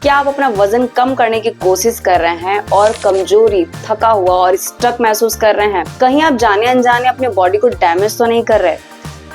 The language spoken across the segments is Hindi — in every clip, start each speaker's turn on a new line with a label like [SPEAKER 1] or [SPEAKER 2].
[SPEAKER 1] क्या आप अपना वजन कम करने की कोशिश कर रहे हैं और कमजोरी, थका हुआ और स्ट्रक महसूस कर रहे हैं? कहीं आप जाने अनजाने अपने बॉडी को डैमेज तो नहीं कर रहे?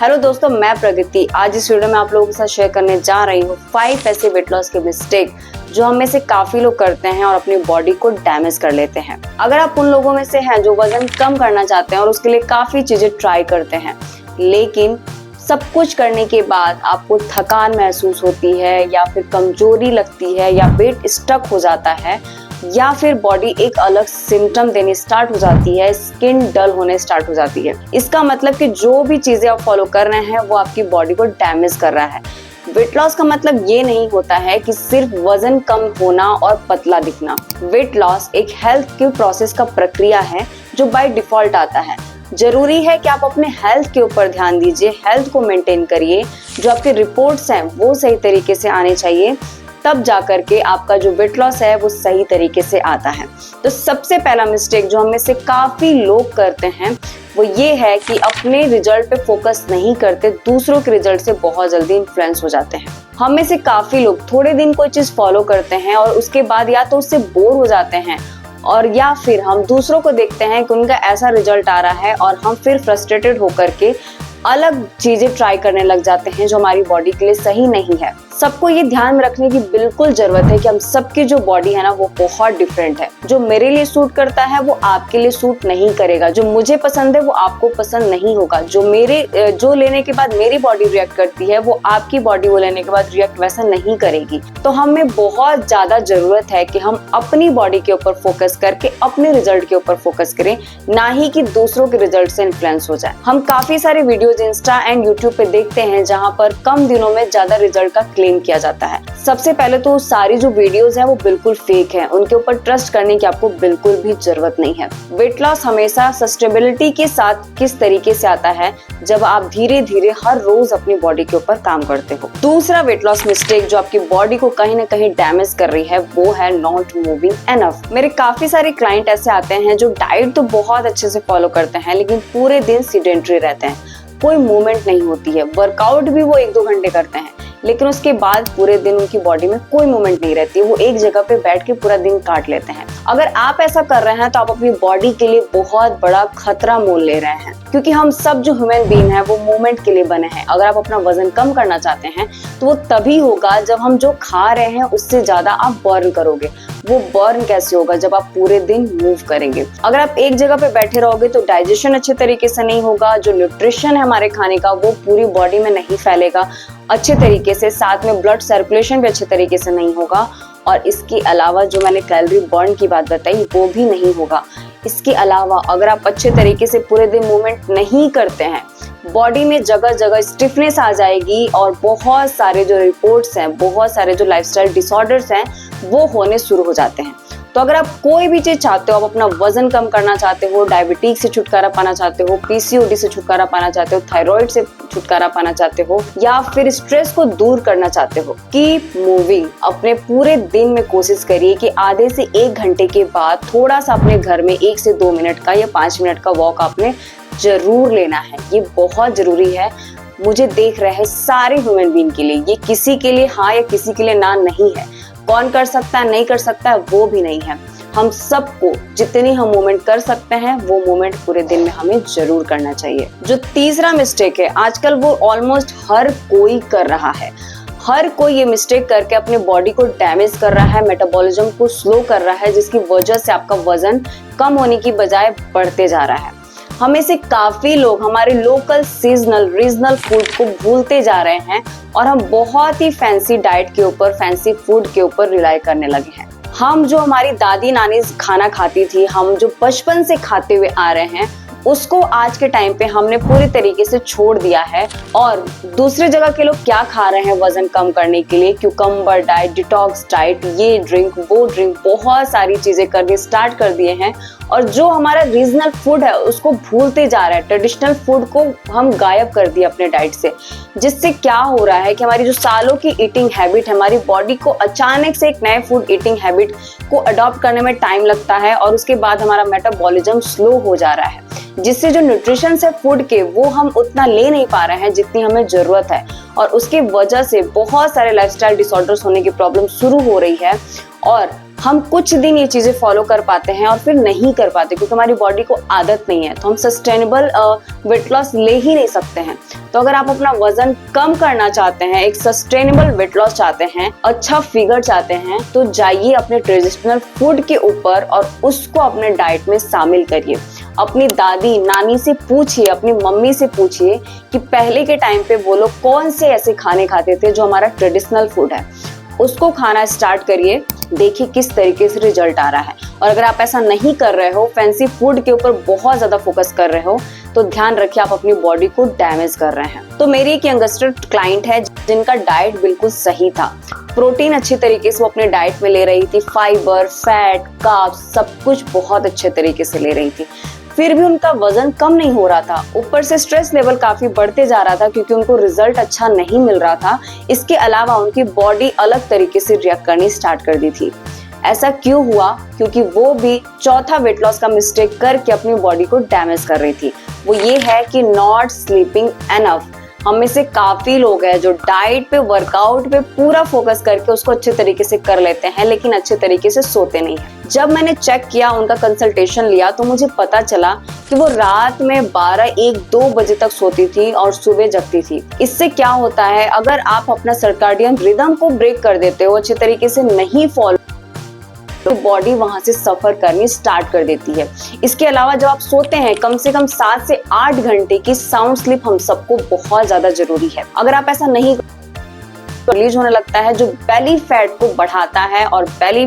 [SPEAKER 1] हेलो दोस्तों, मैं प्रगति। आज इस वीडियो में आप लोगों के साथ शेयर करने जा रही हूँ 5 ऐसे वेट लॉस के मिस्टेक जो हम में से काफी लोग करते हैं और अपनी बॉडी को डैमेज कर लेते हैं। अगर आप उन लोगों में से हैं जो वजन कम करना चाहते हैं और उसके लिए काफी चीजें ट्राई करते हैं, लेकिन सब कुछ करने के बाद आपको थकान महसूस होती है या फिर कमजोरी लगती है या वेट स्टक हो जाता है या फिर बॉडी एक अलग सिम्टम देने स्टार्ट हो जाती है, स्किन डल होने स्टार्ट हो जाती है, इसका मतलब कि जो भी चीजें आप फॉलो कर रहे हैं वो आपकी बॉडी को डैमेज कर रहा है। वेट लॉस का मतलब ये नहीं होता है कि सिर्फ वजन कम होना और पतला दिखना। वेट लॉस एक हेल्थ की प्रोसेस का प्रक्रिया है जो बाय डिफॉल्ट आता है। जरूरी है कि आप अपने हेल्थ के ऊपर ध्यान दीजिए, हेल्थ को मेंटेन करिए, जो आपके रिपोर्ट्स हैं वो सही तरीके से आने चाहिए, तब जाकर के आपका जो वेट लॉस है वो सही तरीके से आता है। तो सबसे पहला मिस्टेक जो हम में से काफी लोग करते हैं वो ये है कि अपने रिजल्ट पे फोकस नहीं करते, दूसरों के रिजल्ट से बहुत जल्दी इन्फ्लुएंस हो जाते हैं। हम में से काफी लोग थोड़े दिन कोई चीज फॉलो करते हैं और उसके बाद या तो उससे बोर हो जाते हैं और या फिर हम दूसरों को देखते हैं कि उनका ऐसा रिजल्ट आ रहा है और हम फिर फ्रस्ट्रेटेड होकर के अलग चीजें ट्राई करने लग जाते हैं जो हमारी बॉडी के लिए सही नहीं है। सबको ये ध्यान में रखने की बिल्कुल जरूरत है कि हम सबकी जो बॉडी है ना वो बहुत डिफरेंट है। जो मेरे लिए सूट करता है वो आपके लिए सूट नहीं करेगा, जो मुझे पसंद है वो आपको पसंद नहीं होगा, जो लेने के बाद मेरी बॉडी रिएक्ट करती है वो आपकी बॉडी वो लेने के बाद रिएक्ट वैसा नहीं करेगी। तो हमें बहुत ज्यादा जरूरत है कि हम अपनी बॉडी के ऊपर फोकस करके अपने रिजल्ट के ऊपर फोकस करें, ना ही कि दूसरों के रिजल्ट से इन्फ्लुएंस हो जाए। हम काफी सारे वीडियोज इंस्टा एंड यूट्यूब पे देखते हैं जहां पर कम दिनों में ज्यादा रिजल्ट का क्लेम किया जाता है। सबसे पहले तो सारी जो वीडियोस हैं वो बिल्कुल फेक हैं, उनके ऊपर ट्रस्ट करने की आपको बिल्कुल भी जरूरत नहीं है। वेट लॉस हमेशा सस्टेनेबिलिटी के साथ किस तरीके से आता है, जब आप धीरे धीरे हर रोज अपनी बॉडी के ऊपर काम करते हो। दूसरा वेट लॉस मिस्टेक जो आपकी बॉडी को कहीं ना कहीं डैमेज कर रही है वो है नॉट मूविंग एनफ। मेरे काफी सारे क्लाइंट ऐसे आते हैं जो डाइट तो बहुत अच्छे से फॉलो करते हैं लेकिन पूरे दिन सीडेंटरी रहते हैं, कोई मूवमेंट नहीं होती है। वर्कआउट भी वो 1-2 घंटे करते हैं लेकिन उसके बाद पूरे दिन उनकी बॉडी में कोई मूवमेंट नहीं रहती है, वो एक जगह पे बैठ के पूरा दिन काट लेते हैं। अगर आप ऐसा कर रहे हैं तो आप अपनी बॉडी के लिए बहुत बड़ा खतरा मोल ले रहे हैं, क्योंकि हम सब जो ह्यूमन बीइंग है वो मूवमेंट के लिए बने हैं। अगर आप अपना वजन कम करना चाहते हैं तो वो तभी होगा जब हम जो खा रहे हैं उससे ज्यादा आप बर्न करोगे। वो बर्न कैसे होगा? जब आप पूरे दिन मूव करेंगे। अगर आप एक जगह पे बैठे रहोगे तो डाइजेशन अच्छे तरीके से नहीं होगा, जो न्यूट्रिशन है हमारे खाने का वो पूरी बॉडी में नहीं फैलेगा अच्छे तरीके से, साथ में ब्लड सर्कुलेशन भी अच्छे तरीके से नहीं होगा, और इसके अलावा जो मैंने कैलोरी बर्न की बात बताई वो भी नहीं होगा। इसके अलावा अगर आप अच्छे तरीके से पूरे दिन मूवमेंट नहीं करते हैं, बॉडी में जगह जगह स्टिफनेस आ जाएगी और बहुत सारे जो रिपोर्ट्स हैं, बहुत सारे जो लाइफस्टाइल डिसऑर्डर्स हैं वो होने शुरू हो जाते हैं। तो अगर आप कोई भी चीज चाहते हो, आप अपना वजन कम करना चाहते हो, डायबिटीज से छुटकारा पाना चाहते हो, पीसीओडी से छुटकारा पाना चाहते हो, थायराइड से छुटकारा पाना चाहते हो, या फिर स्ट्रेस को दूर करना चाहते हो, कीप मूविंग। अपने पूरे दिन में कोशिश करिए कि आधे से 1 घंटे के बाद थोड़ा सा अपने घर में 1 से 2 मिनट का या 5 मिनट का वॉक आपने जरूर लेना है। ये बहुत जरूरी है। मुझे देख रहे हैं सारे ह्यूमन बीइंग के लिए, ये किसी के लिए हाँ या किसी के लिए ना नहीं है। कौन कर सकता है नहीं कर सकता है वो भी नहीं है। हम सबको जितनी हम मूवमेंट कर सकते हैं वो मूवमेंट पूरे दिन में हमें जरूर करना चाहिए। जो तीसरा मिस्टेक है आजकल वो ऑलमोस्ट हर कोई कर रहा है। हर कोई ये मिस्टेक करके अपने बॉडी को डैमेज कर रहा है, मेटाबॉलिज्म को स्लो कर रहा है, जिसकी वजह से आपका वजन कम होने की बजाय बढ़ते जा रहा है। हमें से काफी लोग हमारे लोकल सीजनल रीजनल फूड को भूलते जा रहे हैं और हम बहुत ही फैंसी डाइट के ऊपर, फैंसी फूड के ऊपर रिलाई करने लगे हैं। हम जो हमारी दादी नानी खाना खाती थी, हम जो बचपन से खाते हुए आ रहे हैं, उसको आज के टाइम पे हमने पूरी तरीके से छोड़ दिया है। और दूसरी जगह के लोग क्या खा रहे हैं वजन कम करने के लिए? क्यूकम्बर डाइट, डिटॉक्स डाइट, ये ड्रिंक वो ड्रिंक, बहुत सारी चीजें करनी स्टार्ट कर दिए हैं और जो हमारा रीजनल फूड है उसको भूलते जा रहा है। ट्रेडिशनल फूड को हम गायब कर दिए अपने डाइट से, जिससे क्या हो रहा है कि हमारी जो सालों की ईटिंग हैबिट है, हमारी बॉडी को अचानक से एक नए फूड ईटिंग हैबिट को अडॉप्ट करने में टाइम लगता है और उसके बाद हमारा मेटाबॉलिज्म स्लो हो जा रहा है। जिससे जो न्यूट्रिशंस है फूड के वो हम उतना ले नहीं पा रहे हैं जितनी हमें जरूरत है, और उसकी वजह से बहुत सारे लाइफस्टाइल डिसऑर्डर्स होने की प्रॉब्लम शुरू हो रही है। और हम कुछ दिन ये चीजें फॉलो कर पाते हैं और फिर नहीं कर पाते क्योंकि हमारी बॉडी को आदत नहीं है, तो हम सस्टेनेबल वेट लॉस ले ही नहीं सकते हैं। तो अगर आप अपना वजन कम करना चाहते हैं, एक सस्टेनेबल वेट लॉस चाहते हैं, अच्छा फिगर चाहते हैं, तो जाइए अपने ट्रेडिशनल फूड के ऊपर और उसको अपने डाइट में शामिल करिए। अपनी दादी नानी से पूछिए, अपनी मम्मी से पूछिए कि पहले के टाइम पे वो लोग कौन से ऐसे खाने खाते थे जो हमारा ट्रेडिशनल फूड है, उसको खाना स्टार्ट करिए। देखिए किस तरीके से रिजल्ट आ रहा है। और अगर आप ऐसा नहीं कर रहे हो, फैंसी फूड के ऊपर बहुत ज्यादा फोकस कर रहे हो, तो ध्यान रखिए आप अपनी बॉडी को डैमेज कर रहे हैं। तो मेरी एक यंगस्टर क्लाइंट है जिनका डाइट बिल्कुल सही था, प्रोटीन अच्छी तरीके से वो अपने डाइट में ले रही थी, फाइबर, फैट, कार्ब्स सब कुछ बहुत अच्छे तरीके से ले रही थी, फिर भी उनका वजन कम नहीं हो रहा था। ऊपर से स्ट्रेस लेवल काफी बढ़ते जा रहा था क्योंकि उनको रिजल्ट अच्छा नहीं मिल रहा था। इसके अलावा उनकी बॉडी अलग तरीके से रिएक्ट करनी स्टार्ट कर दी थी। ऐसा क्यों हुआ? क्योंकि वो भी चौथा वेट लॉस का मिस्टेक करके अपनी बॉडी को डैमेज कर रही थी। वो ये है कि नॉट स्लीपिंग एनफ। हम में से काफी लोग हैं जो डाइट पे, वर्कआउट पे पूरा फोकस करके उसको अच्छे तरीके से कर लेते हैं, लेकिन अच्छे तरीके से सोते नहीं हैं। जब मैंने चेक किया, उनका कंसल्टेशन लिया, तो मुझे पता चला कि वो रात में 12, 1, 2 बजे तक सोती थी और सुबह जगती थी। इससे क्या होता है, अगर आप अपना सर्काडियन रिदम को ब्रेक कर देते हो, अच्छे तरीके से नहीं फॉलो, तो बॉडी वहां से सफर करनी स्टार्ट कर देती है। इसके अलावा जब आप सोते हैं, कम से कम 7 से 8 घंटे की साउंड स्लीप हम सबको बहुत ज्यादा जरूरी है। अगर आप ऐसा नहीं रिलीज होने लगता है जो बेली फैट को बढ़ाता है और बेली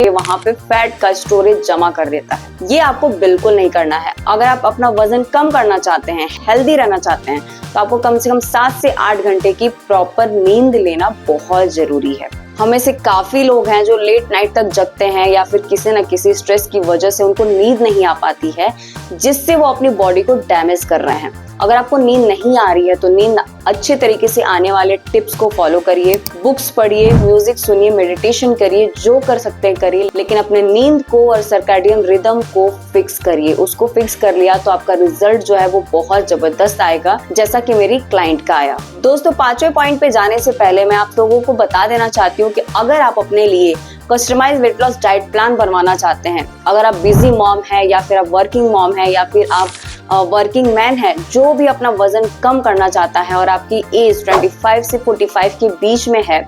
[SPEAKER 1] वहां पे फैट का स्टोरेज जमा कर देता है। ये आपको बिल्कुल नहीं करना है। अगर आप अपना वजन कम करना चाहते हैं, हेल्दी रहना चाहते हैं, तो आपको कम से कम 7 से 8 घंटे की प्रॉपर नींद लेना बहुत जरूरी है। हमें से काफी लोग हैं जो लेट नाइट तक जगते हैं या फिर किसी न किसी स्ट्रेस की वजह से उनको नींद नहीं आ पाती है, जिससे वो अपनी बॉडी को डैमेज कर रहे हैं। अगर आपको नींद नहीं आ रही है तो नींद अच्छे तरीके से आने वाले टिप्स को फॉलो करिए, बुक्स पढ़िए, म्यूजिक सुनिए, मेडिटेशन करिए, जो कर सकते हैं करिए, लेकिन अपने नींद को और सर्काडियन रिदम को फिक्स करिए। उसको फिक्स कर लिया तो आपका रिजल्ट जो है वो बहुत जबरदस्त आएगा, जैसा कि मेरी क्लाइंट का आया। दोस्तों, 5वें पॉइंट पे जाने से पहले मैं आप लोगों को बता देना चाहती हूँ कि अगर आप अपने लिए customise weight loss diet plan बनवाना चाहते हैं, अगर आप बिजी मॉम है या फिर आप वर्किंग मॉम है या फिर आप वर्किंग मैन है, जो भी अपना वजन कम करना चाहता है और आपकी एज 25 से 45 के बीच में है,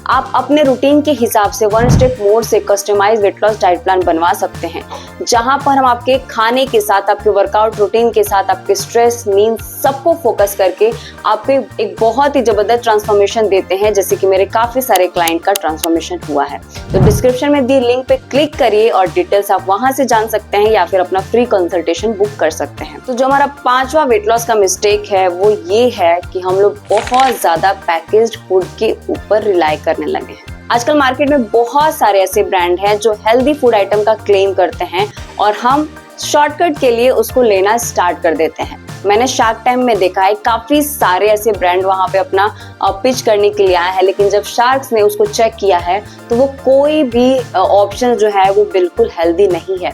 [SPEAKER 1] आप अपने रूटीन के हिसाब से 1 स्टेप मोर से customise weight loss diet plan बनवा सकते हैं, जहां पर हम आपके खाने के साथ, आपके वर्कआउट रूटीन के साथ, आपके स्ट्रेस, नींद सबको फोकस करके आपको एक बहुत ही जबरदस्त ट्रांसफॉर्मेशन देते हैं, जैसे कि मेरे काफी सारे क्लाइंट का ट्रांसफॉर्मेशन हुआ है। तो डिस्क्रिप्शन में दी लिंक पे क्लिक करिए और डिटेल्स आप वहां से जान सकते हैं या फिर अपना फ्री कंसल्टेशन बुक कर सकते हैं। तो जो हमारा 5वां वेट लॉस का मिस्टेक है वो ये है कि हम लोग बहुत ज्यादा पैकेज्ड फूड के ऊपर रिलाई करने लगे हैं। आजकल मार्केट में बहुत सारे ऐसे ब्रांड हैं जो हेल्दी फूड आइटम का क्लेम करते हैं और हम शॉर्टकट के लिए उसको लेना स्टार्ट कर देते हैं। मैंने शार्क टैंक में देखा है, काफी सारे ऐसे ब्रांड वहां पे अपना पिच करने के लिए आए हैं, लेकिन जब शार्क्स ने उसको चेक किया है तो वो कोई भी ऑप्शन जो है वो बिल्कुल हेल्दी नहीं है।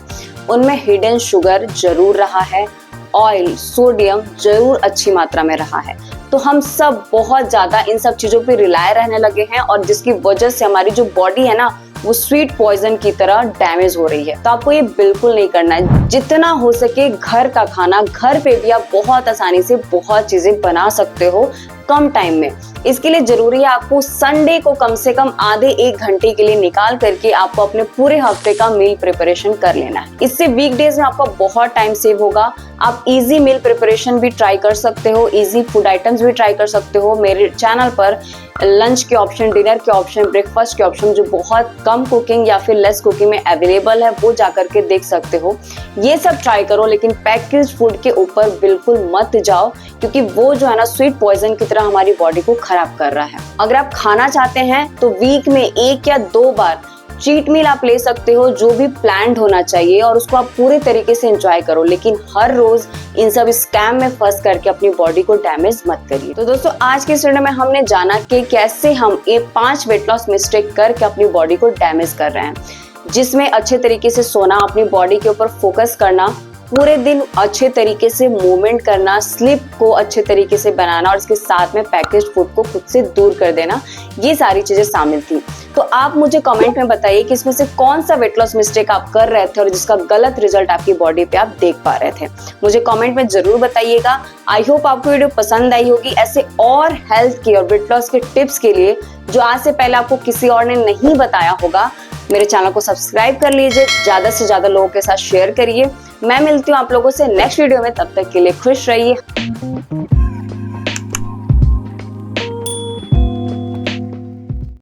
[SPEAKER 1] उनमें हिडन शुगर जरूर रहा है, ऑयल, सोडियम जरूर अच्छी मात्रा में रहा है। तो हम सब बहुत ज्यादा इन सब चीजों पे रिलाय रहने लगे हैं और जिसकी वजह से हमारी जो बॉडी है ना वो स्वीट पॉइजन की तरह डैमेज हो रही है। तो आपको ये बिल्कुल नहीं करना है। जितना हो सके घर का खाना, घर पे भी आप बहुत आसानी से बहुत चीजें बना सकते हो कम टाइम में। इसके लिए जरूरी है आपको संडे को कम से कम आधे 1 घंटे के लिए निकाल करके आपको अपने पूरे हफ्ते का मील प्रिपरेशन कर लेना है। इससे वीकडेज में आपका बहुत टाइम सेव होगा। आप इजी मील प्रिपरेशन भी ट्राई कर सकते हो, इजी फूड आइटम्स भी ट्राई कर सकते हो। मेरे चैनल पर लंच के ऑप्शन, डिनर के ऑप्शन, ब्रेकफास्ट के ऑप्शन जो बहुत कम कुकिंग या फिर लेस कुकिंग में अवेलेबल है वो जाकर के देख सकते हो। ये सब ट्राई करो, लेकिन पैकेज फूड के ऊपर बिल्कुल मत जाओ, क्योंकि वो जो है ना स्वीट पॉइजन की तरह हमारी बॉडी को खराब कर रहा है। अगर आप खाना चाहते हैं तो वीक में 1 या 2 बार चीट मील आप ले सकते हो, जो भी प्लान्ड होना चाहिए, और उसको आप पूरे तरीके से एंजॉय करो, लेकिन हर रोज इन सब स्कैम में फंस करके अपनी बॉडी को डैमेज मत करिए। तो दोस्तों, आज के इस वीडियो में हमने जाना कि कैसे हम ये 5 वेट लॉस मिस्टेक करके अपनी बॉडी को डैमेज कर रहे हैं, जिसमें अच्छे तरीके से सोना, अपनी बॉडी के ऊपर फोकस करना, पूरे दिन अच्छे तरीके से मूवमेंट करना, स्लीप को अच्छे तरीके से बनाना और इसके साथ में पैकेज्ड फूड को खुद से दूर कर देना, ये सारी चीजें शामिल थी। तो आप मुझे कमेंट में बताइए कि इसमें से कौन सा वेट लॉस मिस्टेक आप कर रहे थे और जिसका गलत रिजल्ट आपकी बॉडी पे आप देख पा रहे थे। मुझे कमेंट में जरूर बताइएगा। आई होप आपको वीडियो पसंद आई होगी। ऐसे और हेल्थ की और वेट लॉस के टिप्स के लिए जो आज से पहले आपको किसी और ने नहीं बताया होगा, मेरे चैनल को सब्सक्राइब कर लीजिए, ज्यादा से ज्यादा लोगों के साथ शेयर करिए। मैं मिलती हूँ आप लोगों से नेक्स्ट वीडियो में, तब तक के लिए खुश रहिए।